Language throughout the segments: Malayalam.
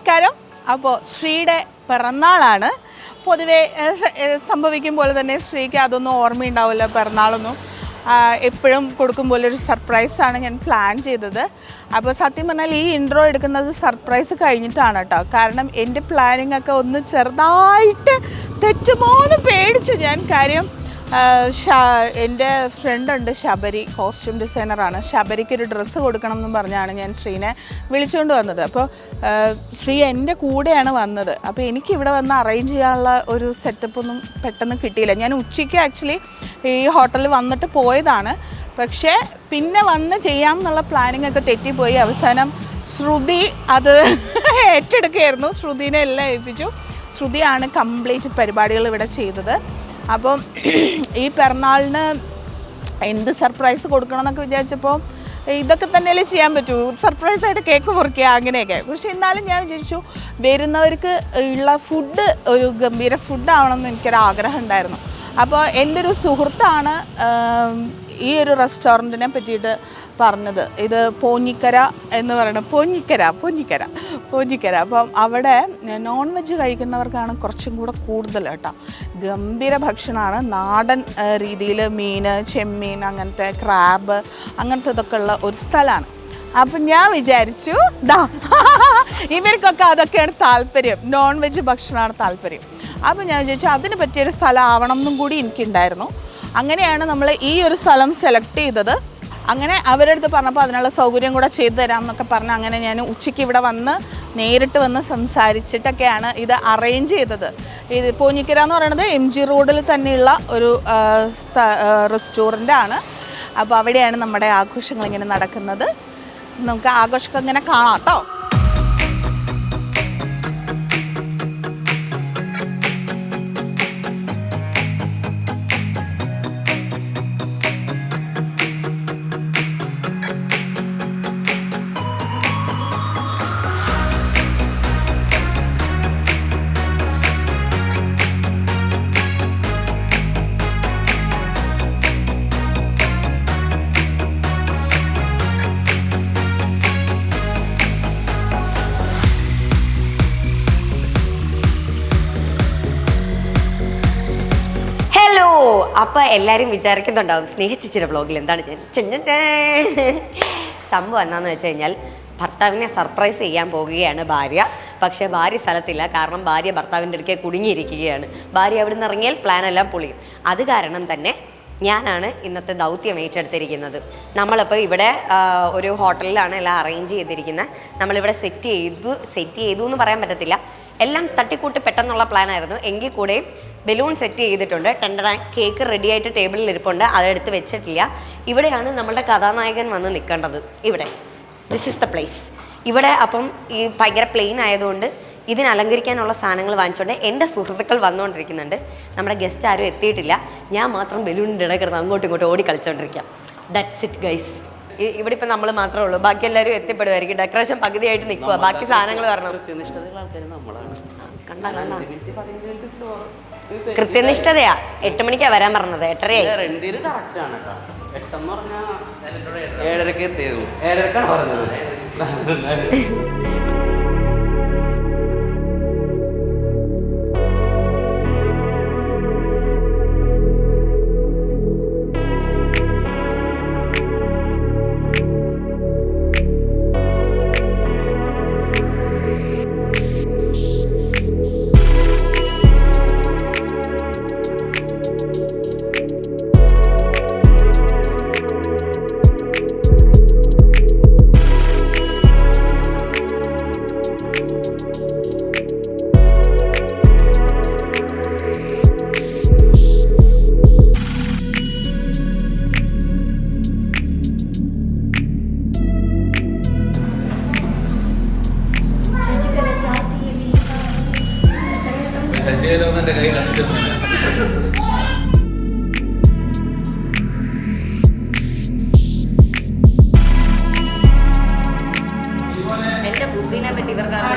നമസ്കാരം. അപ്പോൾ ശ്രീയുടെ പിറന്നാളാണ്. പൊതുവെ സംഭവിക്കും പോലെ തന്നെ ശ്രീക്ക് അതൊന്നും ഓർമ്മയുണ്ടാവില്ല, പിറന്നാളൊന്നും. എപ്പോഴും കൊടുക്കും പോലെ ഒരു സർപ്രൈസാണ് ഞാൻ പ്ലാൻ ചെയ്തത്. അപ്പോൾ സത്യം പറഞ്ഞാൽ ഈ ഇൻട്രോ എടുക്കുന്നത് സർപ്രൈസ് കഴിഞ്ഞിട്ടാണ് കേട്ടോ. കാരണം എൻ്റെ പ്ലാനിങ് ഒക്കെ ഒന്ന് ചെറുതായിട്ട് തെറ്റുമോന്ന് പേടിച്ചു ഞാൻ. കാര്യം എൻ്റെ ഫ്രണ്ടുണ്ട് ശബരി, കോസ്റ്റ്യൂം ഡിസൈനറാണ്. ശബരിക്ക് ഒരു ഡ്രസ്സ് കൊടുക്കണം എന്ന് പറഞ്ഞാണ് ഞാൻ ശ്രീനെ വിളിച്ചുകൊണ്ട് വന്നത്. അപ്പോൾ ശ്രീ എൻ്റെ കൂടെയാണ് വന്നത്. അപ്പോൾ എനിക്കിവിടെ വന്ന് അറേഞ്ച് ചെയ്യാനുള്ള ഒരു സെറ്റപ്പൊന്നും പെട്ടെന്ന് കിട്ടിയില്ല. ഞാൻ ഉച്ചയ്ക്ക് ആക്ച്വലി ഈ ഹോട്ടലിൽ വന്നിട്ട് പോയതാണ്. പക്ഷേ പിന്നെ വന്ന് ചെയ്യാം എന്നുള്ള പ്ലാനിങ് ഒക്കെ തെറ്റിപ്പോയി. അവസാനം ശ്രുതി അത് ഏറ്റെടുക്കുകയായിരുന്നു. ശ്രുതിനെ എല്ലാം ഏൽപ്പിച്ചു. ശ്രുതിയാണ് കംപ്ലീറ്റ് പരിപാടികൾ ഇവിടെ ചെയ്തത്. അപ്പം ഈ പിറന്നാളിന് എന്ത് സർപ്രൈസ് കൊടുക്കണം എന്നൊക്കെ വിചാരിച്ചപ്പോൾ ഇതൊക്കെ തന്നെയല്ലേ ചെയ്യാൻ പറ്റൂ, സർപ്രൈസായിട്ട് കേക്ക് മുറിക്കുക അങ്ങനെയൊക്കെ. പക്ഷേ എന്നാലും ഞാൻ വിചാരിച്ചു വരുന്നവർക്ക് ഉള്ള ഫുഡ് ഒരു ഗംഭീര ഫുഡാവണമെന്ന് എനിക്കൊരാഗ്രഹം ഉണ്ടായിരുന്നു. അപ്പോൾ എൻ്റെ ഒരു സുഹൃത്താണ് ഈ ഒരു റെസ്റ്റോറൻറ്റിനെ പറ്റിയിട്ട് പറഞ്ഞത്. ഇത് പോഞ്ഞിക്കര എന്ന് പറയുന്നത്, പോഞ്ഞിക്കര. അപ്പം അവിടെ നോൺ വെജ് കഴിക്കുന്നവർക്കാണ് കുറച്ചും കൂടെ കൂടുതൽ കേട്ടോ. ഗംഭീര ഭക്ഷണമാണ്. നാടൻ രീതിയിൽ മീൻ, ചെമ്മീൻ, അങ്ങനത്തെ ക്രാബ്, അങ്ങനത്തെ ഇതൊക്കെ ഉള്ള ഒരു സ്ഥലമാണ്. അപ്പം ഞാൻ വിചാരിച്ചു ഇവർക്കൊക്കെ അതൊക്കെയാണ് താല്പര്യം, നോൺ വെജ് ഭക്ഷണമാണ് താല്പര്യം. അപ്പം ഞാൻ വിചാരിച്ചു അതിന് പറ്റിയൊരു സ്ഥലം ആവണം എന്നും കൂടി എനിക്കുണ്ടായിരുന്നു. അങ്ങനെയാണ് നമ്മൾ ഈ ഒരു സ്ഥലം സെലക്ട് ചെയ്തത്. അങ്ങനെ അവരുടെ അടുത്ത് പറഞ്ഞപ്പോൾ അതിനുള്ള സൗകര്യം കൂടെ ചെയ്തു തരാം എന്നൊക്കെ പറഞ്ഞ് അങ്ങനെ ഞാൻ ഉച്ചയ്ക്ക് ഇവിടെ വന്ന് നേരിട്ട് വന്ന് സംസാരിച്ചിട്ടൊക്കെയാണ് ഇത് അറേഞ്ച് ചെയ്തത്. ഇത് പോഞ്ഞിക്കര എന്ന് പറയുന്നത് MG റോഡിൽ തന്നെയുള്ള ഒരു റെസ്റ്റോറൻ്റാണ്. അപ്പോൾ അവിടെയാണ് നമ്മുടെ ആഘോഷങ്ങൾ ഇങ്ങനെ നടക്കുന്നത്. നമുക്ക് ആഘോഷമൊക്കെ ഇങ്ങനെ കാണാം കേട്ടോ. അപ്പോൾ എല്ലാവരും വിചാരിക്കുന്നുണ്ടാവും സ്നേഹ ചേച്ചിയുടെ വ്ളോഗിൽ എന്താണ് സംഭവം എന്താണെന്ന് വെച്ച് കഴിഞ്ഞാൽ ഭർത്താവിനെ സർപ്രൈസ് ചെയ്യാൻ പോകുകയാണ് ഭാര്യ. പക്ഷേ ഭാര്യ സ്ഥലത്തില്ല. കാരണം ഭാര്യ ഭർത്താവിൻ്റെ അടുക്കെ കുടുങ്ങിയിരിക്കുകയാണ്. ഭാര്യ അവിടെ നിന്ന് ഇറങ്ങിയാൽ പ്ലാനെല്ലാം പൊളിയും. അത് കാരണം തന്നെ ഞാനാണ് ഇന്നത്തെ ദൗത്യം ഏറ്റെടുത്തിരിക്കുന്നത്. നമ്മളിപ്പോൾ ഇവിടെ ഒരു ഹോട്ടലിലാണ് എല്ലാം അറേഞ്ച് ചെയ്തിരിക്കുന്നത്. നമ്മളിവിടെ സെറ്റ് ചെയ്തു എന്ന് പറയാൻ പറ്റത്തില്ല, എല്ലാം തട്ടിക്കൂട്ടി പെട്ടെന്നുള്ള പ്ലാനായിരുന്നു. എങ്കിൽ കൂടെയും ബലൂൺ സെറ്റ് ചെയ്തിട്ടുണ്ട്. കേക്ക് റെഡി ആയിട്ട് ടേബിളിൽ ഇരിപ്പുണ്ട്, അതെടുത്ത് വെച്ചിട്ടില്ല. ഇവിടെയാണ് നമ്മളുടെ കഥാനായകൻ വന്ന് നിൽക്കേണ്ടത്. ഇവിടെ ദിസ് ഈസ് ദ പ്ലേസ്. ഇവിടെ അപ്പം ഈ ഭയങ്കര പ്ലെയിൻ ആയതുകൊണ്ട് ഇതിന് അലങ്കരിക്കാനുള്ള സാധനങ്ങൾ വാങ്ങിച്ചുകൊണ്ട് എൻ്റെ സുഹൃത്തുക്കൾ വന്നുകൊണ്ടിരിക്കുന്നുണ്ട്. നമ്മുടെ ഗസ്റ്റ് ആരും എത്തിയിട്ടില്ല. ഞാൻ മാത്രം ബലൂണിൻ്റെ ഇടയിൽ കിടന്ന് അങ്ങോട്ടും ഇങ്ങോട്ടും ഓടി കളിച്ചുകൊണ്ടിരിക്കാം. That's it guys. ഇവിടെ ഇപ്പം നമ്മൾ മാത്രമേ ഉള്ളൂ, ബാക്കി എല്ലാവരും എത്തിപ്പെടുമായിരിക്കും. ഡെക്കറേഷൻ പകുതിയായിട്ട് നിൽക്കുക, ബാക്കി സാധനങ്ങൾ വരണം. കൃത്യനിഷ്ഠതയാ. 8 മണിക്കാണ് വരാൻ പറഞ്ഞത്, 8:30 എൻ്റെ ബുദ്ധിനെ പറ്റി ഇവർക്കാണ്.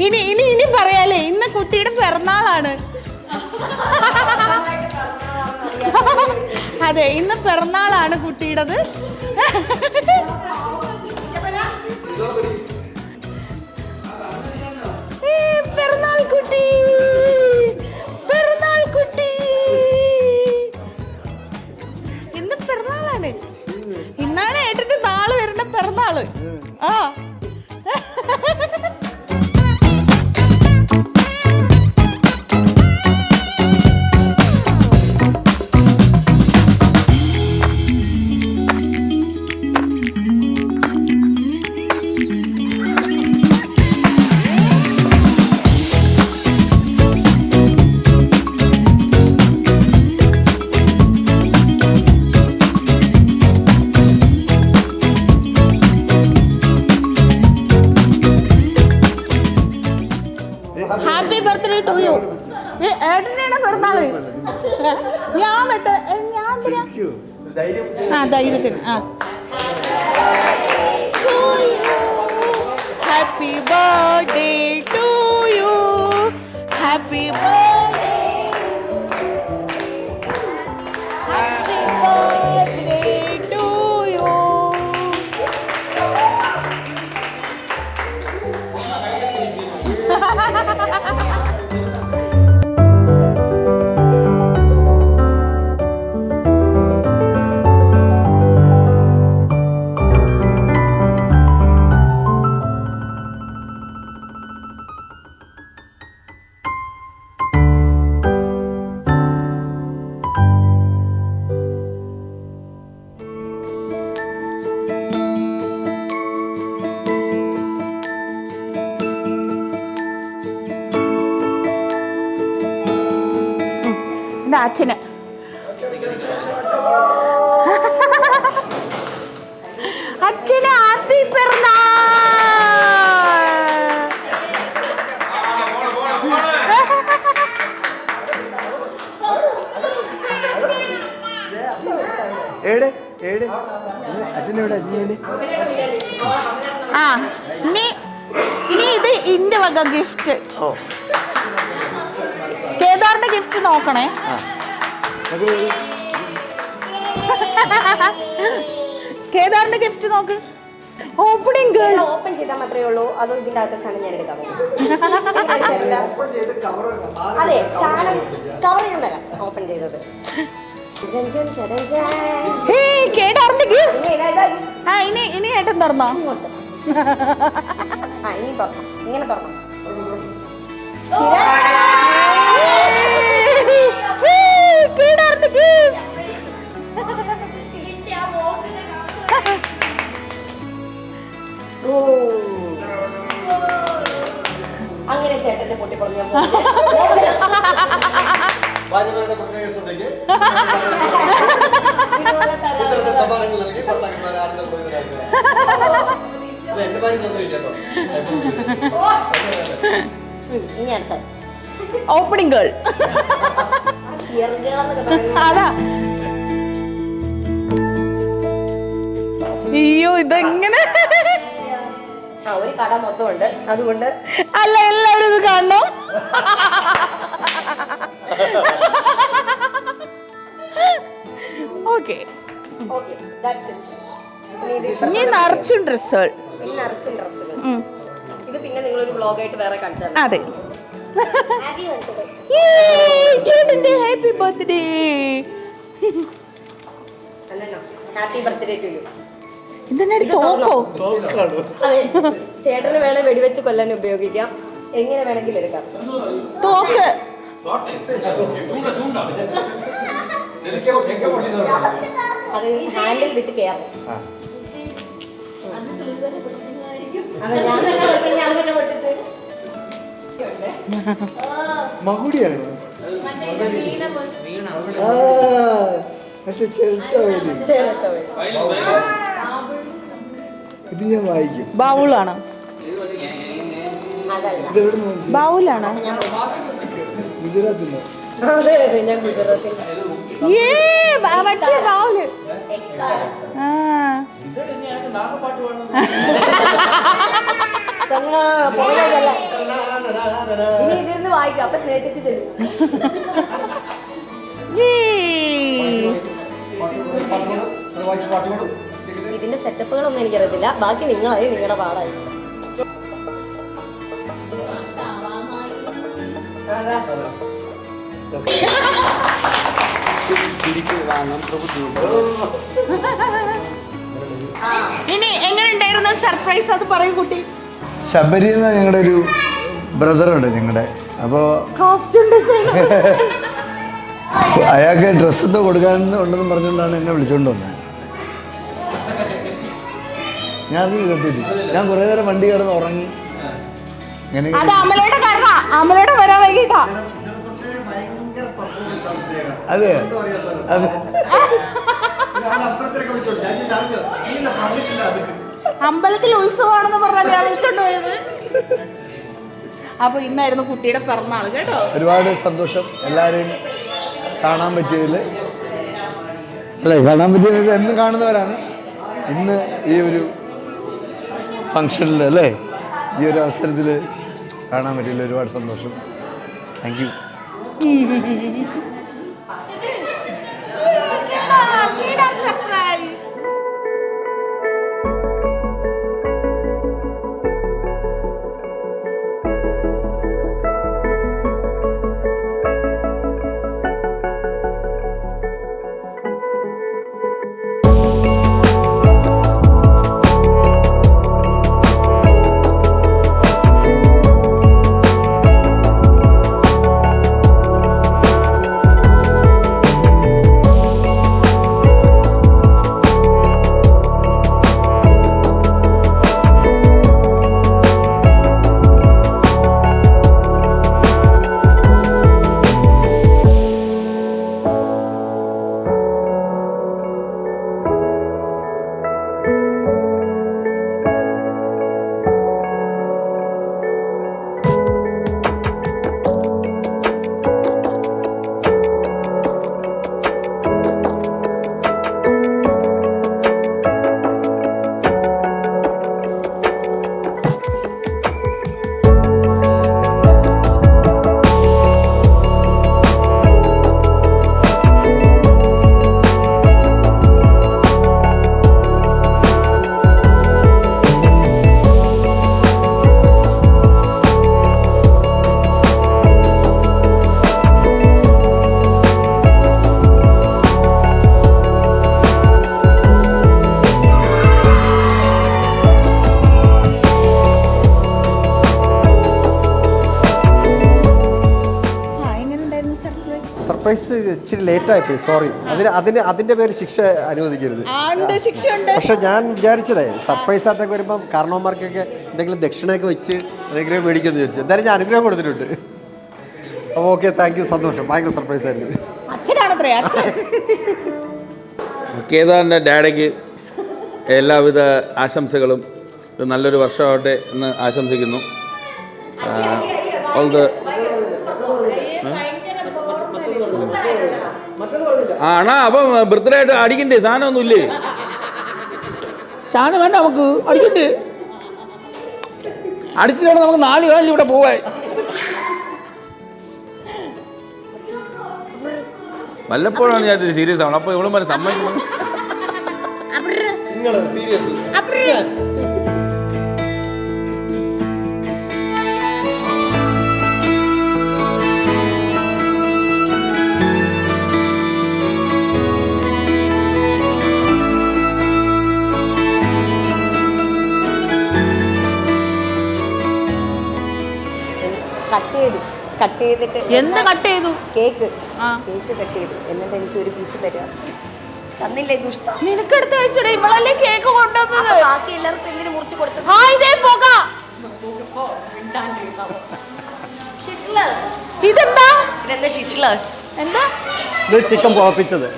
ഇനി ഇനി ഇനി പറയാലേ, ഇന്ന് കുട്ടിയുടെ പിറന്നാളാണ്. അതെ, ഇന്ന് പിറന്നാളാണ് കുട്ടിയുടേത്. പിറന്നാൾ കുട്ടി, പിറന്നാൾ കുട്ടി. ഇന്ന് പിറന്നാളാണ്. ഇന്നാണ് ഏട്ടന്റെ നാള് വരുന്ന പിറന്നാള്. ആ ഹാപ്പി ബർത്ത്ഡേ ടു യു. ഏട്ടനാണ് പിറന്നാള്. ഞാൻ ഞാൻ എന്തിനാ ധൈര്യത്തിന് happy birthday to you, happy birthday, happy birthday to you. അച്ഛന് അച്ഛന് ഹാപ്പി പിറന്നാൾ. ആ ഇനി ഇത് ഇന്റെ വക ഗിഫ്റ്റ്. കേദാറിന്റെ ഗിഫ്റ്റ് നോക്കണേ. കേദാറിന്റെ ഗിഫ്റ്റ് നോക്ക്. Opening girl. ഓപ്പൺ ചെയ്താൽ മാത്രമേ ഉള്ളൂ, അതോ ഇതിന്റെ അകത്ത് സാധനം ഞാൻ എടുക്കാൻ പറ്റും? അതെ, കവർ ഞാൻ തരാം. ഓപ്പൺ ചെയ്തത് കേദാറിന്റെ ഗിഫ്റ്റ്. ഇനി ഏട്ടൻ തുറന്നോ? ഇനി തുറന്നു, ഇങ്ങനെ തുറന്നു. അങ്ങനെ ചേട്ടന്റെ പൊട്ടിപ്പൊളിഞ്ഞ ഇനി അടുത്ത ഓപ്പണിംഗ് ഗേൾ. അതാ. അയ്യോ, ഇതെങ്ങനെ? ഒരു കട മൊത്തം ഉണ്ട്, അതുകൊണ്ട് അല്ല എല്ലാവരും ഇത് കാണണം. ഓക്കെ, ഇനി നിറച്ചും ഡ്രസ്സുകൾ. ഇത് പിന്നെ നിങ്ങളൊരു വ്ളോഗായിട്ട് വേറെ കണ്ടു. അതെ, ചേട്ടന്റെ happy birthday. Happy birthday to you. ഇതെന്നാടി തോക്കോ? ചേട്ടന് വേണേ വെടിവെച്ച് കൊല്ലാൻ ഉപയോഗിക്കാം, എങ്ങനെ വേണമെങ്കിലും എടുക്കാം. തോക്ക്. അത് ഹാൻഡിൽ വിത്ത് കെയർ. ഞാൻ തന്നെ പൊട്ടിച്ചു. മകുടിയാണ്. ഇത് ഞാൻ വായിക്കും. ബൗളാണ്. ബൗളാണ്. ഗുജറാത്തിന്ന്. ഞാൻ ഗുജറാത്തിൽ. മറ്റേ ബൗള്. ഇനി ഇതിരുന്ന് വായിക്കും, അപ്പൊ സ്നേഹിച്ചു തരും. ഇതിന്റെ സെറ്റപ്പുകളൊന്നും എനിക്കറിയത്തില്ല, ബാക്കി നിങ്ങളായി നിങ്ങളുടെ പാടായി. ഇനി എങ്ങനെ ഉണ്ടായിരുന്നു സർപ്രൈസ്, അത് പറയൂ കുട്ടി. ശബരി എന്ന ഞങ്ങളുടെ ഒരു ബ്രദറുണ്ട് ഞങ്ങളുടെ. അപ്പോൾ അയാൾക്ക് ഡ്രസ്സ് എന്തോ കൊടുക്കാനുണ്ടെന്ന് പറഞ്ഞുകൊണ്ടാണ് എന്നെ വിളിച്ചുകൊണ്ട് വന്നത്. ഞാൻ അത് കേട്ടില്ല. ഞാൻ കുറേ നേരം വണ്ടി കിടന്ന് ഉറങ്ങി. ഇങ്ങനെ അത് അമലയുടെ കാരണം, അമലയുടെ വരാൻ വൈകിട്ടാ. അതെ അതെ അമ്പലത്തിൽ ഉത്സവമാണെന്ന് പറഞ്ഞാൽ ഞാൻ വിളിച്ചോണ്ട് പോയത്. അപ്പൊ ഇന്നായിരുന്നു കുട്ടിയുടെ പിറന്നാൾ കേട്ടോ. ഒരുപാട് സന്തോഷം എല്ലാവരെയും കാണാൻ പറ്റിയതിൽ. അല്ലേ, കാണാൻ പറ്റിയത് എന്നും കാണുന്നവരാണ്. ഇന്ന് ഈ ഒരു ഫങ്ഷനിൽ അല്ലേ, ഈ ഒരു അവസരത്തിൽ കാണാൻ പറ്റിയതിൽ ഒരുപാട് സന്തോഷം. Thank you. സർപ്രൈസ് ഇച്ചിരി ലേറ്റായിപ്പോയി, സോറി. അതിൻ്റെ പേര് ശിക്ഷ അനുവദിക്കരുത്. പക്ഷെ ഞാൻ വിചാരിച്ചതേ സർപ്രൈസ് ആയിട്ടൊക്കെ വരുമ്പം കാരണവന്മാർക്കൊക്കെ എന്തെങ്കിലും ദക്ഷിണയൊക്കെ വെച്ച് അനുഗ്രഹം മേടിക്കുമെന്ന് വിചാരിച്ചു. എന്തായാലും ഞാൻ അനുഗ്രഹം കൊടുത്തിട്ടുണ്ട്. അപ്പോൾ ഓക്കെ, താങ്ക് യു, സന്തോഷം. ഭയങ്കര സർപ്രൈസ് ആയിരുന്നു. കേദാറിൻ്റെ ഡാഡിക്ക് എല്ലാവിധ ആശംസകളും. ഇത് നല്ലൊരു വർഷമാവട്ടെ എന്ന് ആശംസിക്കുന്നു. ആണാ അപ്പം ബർത്ത്ഡേ ആയിട്ട് അടിക്കണ്ടേ? സാധനമൊന്നുമില്ലേ? സാധനം വേണ്ട, നമുക്ക് അടിക്കണ്ടേ? അടിച്ചിട്ട് നമുക്ക് 4 കാലിൽ ഇവിടെ പോവാൻ. വല്ലപ്പോഴാണ് ഞാൻ സീരിയസ് ആവണം. അപ്പോൾ ഇവളും വരെ സമ്മതിക്കുന്നത്. സീരിയസ് കട്ട് ചെയ്തിട്ട് എന്ത് കട്ട് ചെയ്തു? കേക്ക് കട്ട് ചെയ്തു. എന്നിട്ട് എനിക്ക് ഒരു പീസ് തരാം. തന്നില്ലേ ദുഷ്ട? നിനക്കെടുത്ത് വെച്ചടേ, ഇവളല്ലേ കേക്ക് കൊണ്ടുവന്നത്. ബാക്കി എല്ലാവർക്കും എന്തിനു മുറിച്ച് കൊടുത്തു? ഇതെന്താ? ഇതെന്താ ഷിഷ്ലേഴ്സ്? എന്താ ഇത്? ചിക്കൻ പുതപ്പിച്ചത്.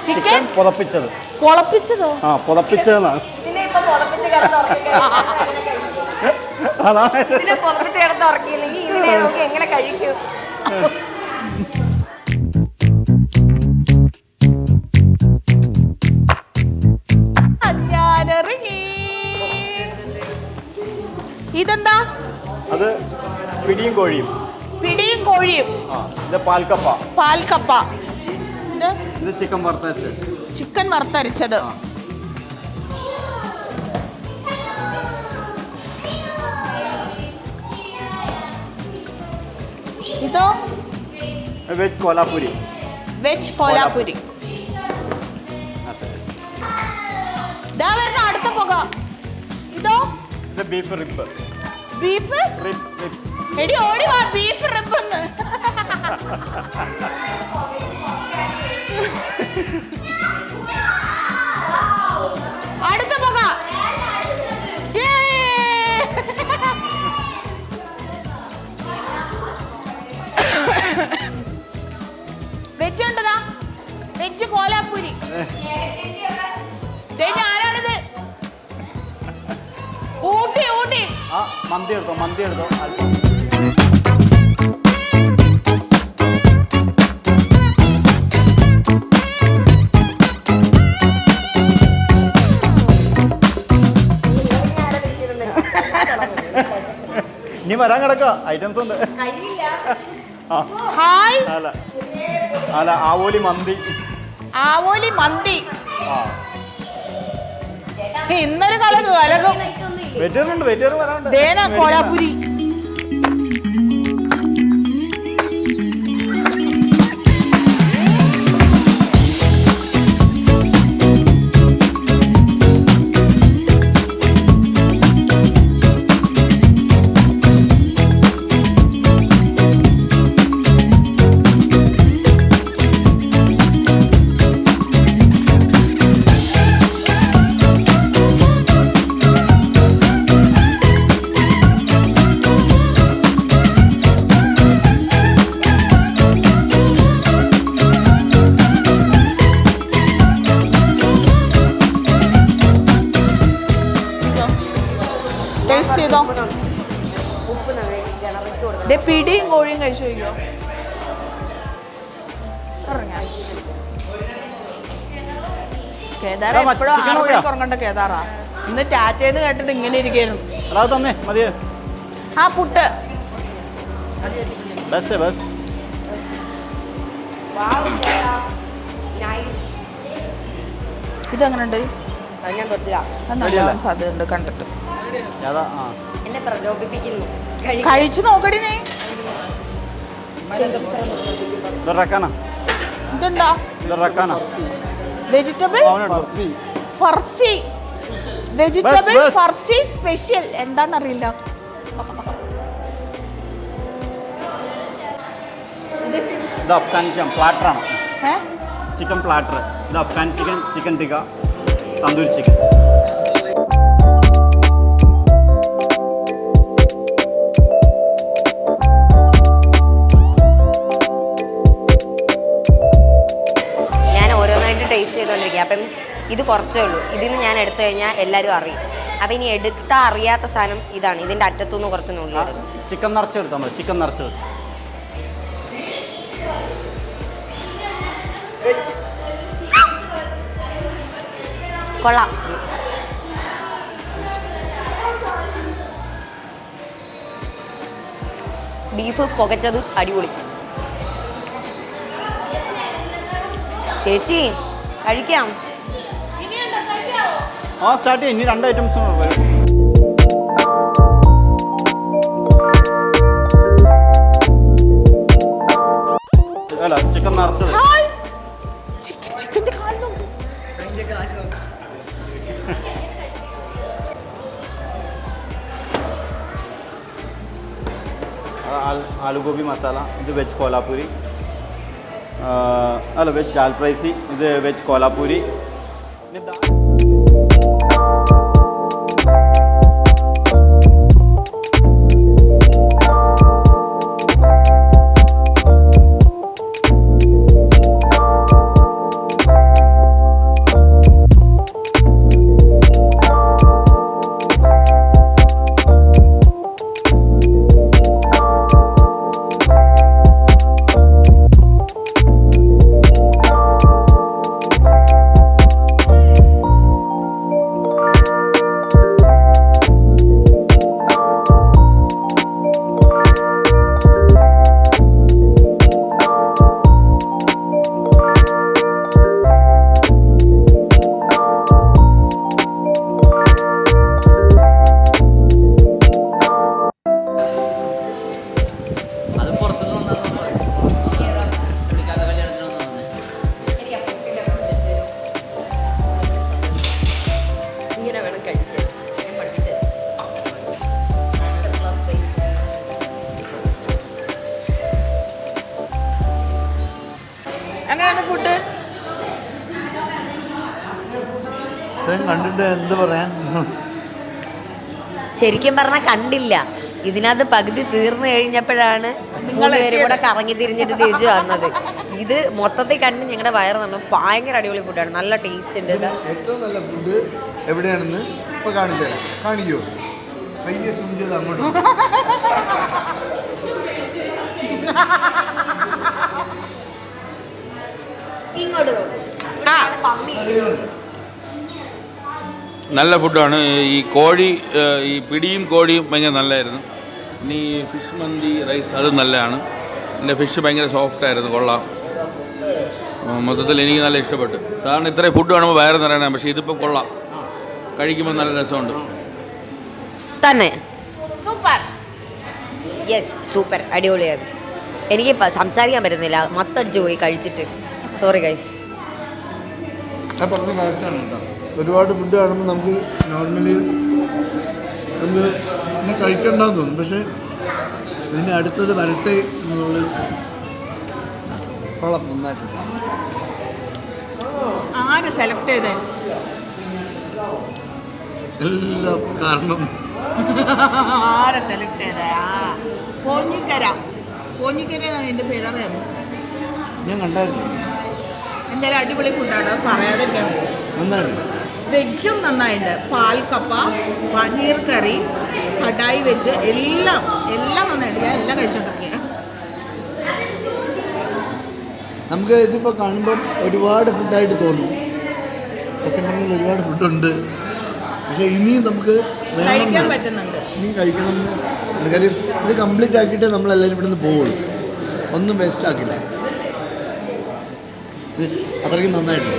ചിക്കൻ പുതപ്പിച്ചത്. പൊളപ്പിച്ചതോ? ആ, പുതപ്പിച്ചതെന്നാണ്. ഇതിനെ ഇപ്പൊ പുതപ്പിച്ച് കിടന്നുറങ്ങിയില്ലെങ്കിൽ ഇതിനെ നോക്കി എങ്ങനെ കഴിക്കും? ഇതെന്താ? അത് പിടിയും കോഴിയും. പിടിയും കോഴിയും. ഇത് പാൽക്കപ്പ. പാൽക്കപ്പ. ഇത് ചിക്കൻ വറുത്തരച്ചത്. ചിക്കൻ വറുത്തരച്ചത്. ഇതോ വെജ് കോലാപൂരി. വെജ് കോലാപൂരി. അടുത്ത പോക. ഇതോ ഇത് ബീഫ് റിബ്. ബീഫ് എടി ഓടി വാ, ബീഫ് റിബ്. അടുത്ത പോക. വെജ് ഉണ്ടതാ, വെജ് കോലാപൂരി. ആരാണിത്? ഊട്ടി ഊട്ടി. മന്തി എടുത്തോ, മന്തി എടുത്തോ. ഇനി വരാൻ കിടക്കുക, ഐറ്റംസ് ഉണ്ട്. ഹായ്. അല്ല ആവോലി മന്തി. ആവോലി മന്തി. ഇന്നൊരു കലകും വെറ്റേറിയൻ വരാനുണ്ട്. ദേന കോലാപുരി. പിടിയും കോഴിയും കഴിച്ചു നോക്കിയോ. കേദാറ എപ്പോഴും 6 മണിക്ക് ഉറങ്ങണ്ട കേദാറാ. ഇന്ന് ടാറ്റേന്ന് കേട്ടിട്ട് ഇങ്ങനെ ഇരിക്കുന്നു. ആ പുട്ട് ഇതെങ്ങനെയുണ്ട്? നല്ല സാധ്യതയുണ്ട് കണ്ടിട്ട്. എന്നെ പ്രലോഭിപ്പിക്കുന്നു. കഴിച്ചു നോക്കടി നീ. ഇതെന്താ? വെജിറ്റബിൾ ഫർസി. വെജിറ്റബിൾ ഫർസി സ്പെഷ്യൽ. എന്താന്നറിയില്ല. ഇത് അഫ്ഗാൻ പ്ലാറ്ററാണ്. Chicken platter. ഇത് Afghan chicken, chicken tikka, tandoori chicken. Taste ചെയ്തുകൊണ്ടിരിക്കുക. അപ്പം ഇത് കുറച്ചേ ഉള്ളൂ. ഇതിന് ഞാൻ എടുത്തു കഴിഞ്ഞാൽ എല്ലാവരും അറിയും. അപ്പം ഇനി എടുത്താൽ അറിയാത്ത സാധനം ഇതാണ്. ഇതിൻ്റെ അറ്റത്തുനിന്ന് കുറച്ച് നുള്ളിയിടും. ചിക്കൻ നിറച്ചെടുത്താൽ മതി. ചിക്കൻ നിറച്ചത് കൊള്ളാം. ബീഫ് പുകച്ചതും അടിപൊളി. ചേച്ചി കഴിക്കാം. സ്റ്റാർട്ട് ചെയ്യും. ഇനി 2 ഐറ്റംസ് വരും. അല്ല ചിക്കൻ നിറച്ചത്. ചിക്കൻ്റെ കാല് നോക്ക്. ആലു ഗോബി മസാല. ഇത് വെജ് കോലാപൂരി. അല്ല വെജ് ദാൽ ഫ്രൈസി. ഇത് വെജ് കോലാപൂരി. ഇത്രയും കണ്ടിട്ട് എന്ത് പറയാൻ. ശരിക്കും പറഞ്ഞാൽ കണ്ടില്ല, ഇതിനകത്ത് പകുതി തീർന്നു കഴിഞ്ഞപ്പോഴാണ് 3 പേരും കൂടെ കറങ്ങി തിരിഞ്ഞിട്ട് തിരിച്ചു വന്നത്. ഇത് മൊത്തത്തിൽ കണ്ട് ഞങ്ങളുടെ വയറ് നിന്നു. ഭയങ്കര അടിപൊളി ഫുഡാണ്, നല്ല ടേസ്റ്റ് ഉണ്ട്. ഏറ്റവും നല്ല ഫുഡ് എവിടെയാണെന്ന് ഇപ്പോൾ കാണിച്ചു തരാം. കാണിക്കുമോ? കയ്യെ സൂചിച്ചത് അങ്ങോട്ട്. ഇങ്ങോട്ട് നല്ല ഫുഡാണ്. ഈ കോഴി, ഈ പിടിയും കോഴിയും ഭയങ്കര നല്ലതായിരുന്നു. ഇനി ഫിഷ് മന്തി റൈസ് അതും നല്ലതാണ്. എൻ്റെ ഫിഷ് ഭയങ്കര സോഫ്റ്റായിരുന്നു, കൊള്ളാം. മൊത്തത്തിൽ എനിക്ക് നല്ല ഇഷ്ടപ്പെട്ടു. സാധാരണ ഇത്രയും ഫുഡ് കാണുമ്പോൾ വയറ് നിറയണം, പക്ഷേ ഇതിപ്പോൾ കൊള്ളാം, കഴിക്കുമ്പോൾ നല്ല രസമുണ്ട് തന്നെ. സൂപ്പർ. യെസ്, സൂപ്പർ, അടിപൊളിയാണ്. എനിക്ക് സംസാരിക്കാൻ പറ്റുന്നില്ല, മൊത്തടിച്ച് പോയി കഴിച്ചിട്ട്. Sorry guys. ആ പറഞ്ഞ കറക്റ്റാണ് കേട്ടോ. ഒരുപാട് ഫുഡ് കാണുമ്പോൾ നമുക്ക് നോർമലി നമുക്ക് ഇന്ന് കഴിക്കണ്ടെന്ന് തോന്നും, പക്ഷേ ഇതിൻ്റെ അടുത്തത് വരട്ടെ എന്നുള്ളത് കൊള്ളാം, നന്നായിട്ടുണ്ട്. ആര് സെലക്ട് ചെയ്തേ? എല്ലാം കാരണം ആരെ സെലക്ട് ചെയ്തേ? പോഞ്ഞിക്കര എന്നാണ് എൻ്റെ പേരറിയാമോ? ഞാൻ കണ്ടായിരുന്നു. എന്തായാലും അടിപൊളി ഫുഡാണ്, പറയാതിരിക്കാണ്. നന്നായിട്ടുണ്ട്. വെജും നന്നായിട്ടുണ്ട്. പാൽക്കപ്പ, പനീർ കറി, കടായി വെജ്, എല്ലാം നന്നായിട്ട്. ഞാൻ എല്ലാം കഴിച്ചിട്ടൊക്കെയാണ്. നമുക്ക് ഇതിപ്പോൾ കാണുമ്പം ഒരുപാട് ഫുഡായിട്ട് തോന്നും. സത്യം പറഞ്ഞാൽ ഒരുപാട് ഫുഡുണ്ട്, പക്ഷേ ഇനിയും നമുക്ക് കഴിക്കാൻ പറ്റുന്നുണ്ട്. ഇനിയും കഴിക്കണമെന്ന്. കാര്യം ഇത് കംപ്ലീറ്റ് ആക്കിയിട്ടേ നമ്മളെല്ലാവരും ഇവിടെ നിന്ന് പോവുള്ളൂ, ഒന്നും വേസ്റ്റ് ആക്കില്ല. അത്രയ്ക്കും നന്നായിട്ടുണ്ട്.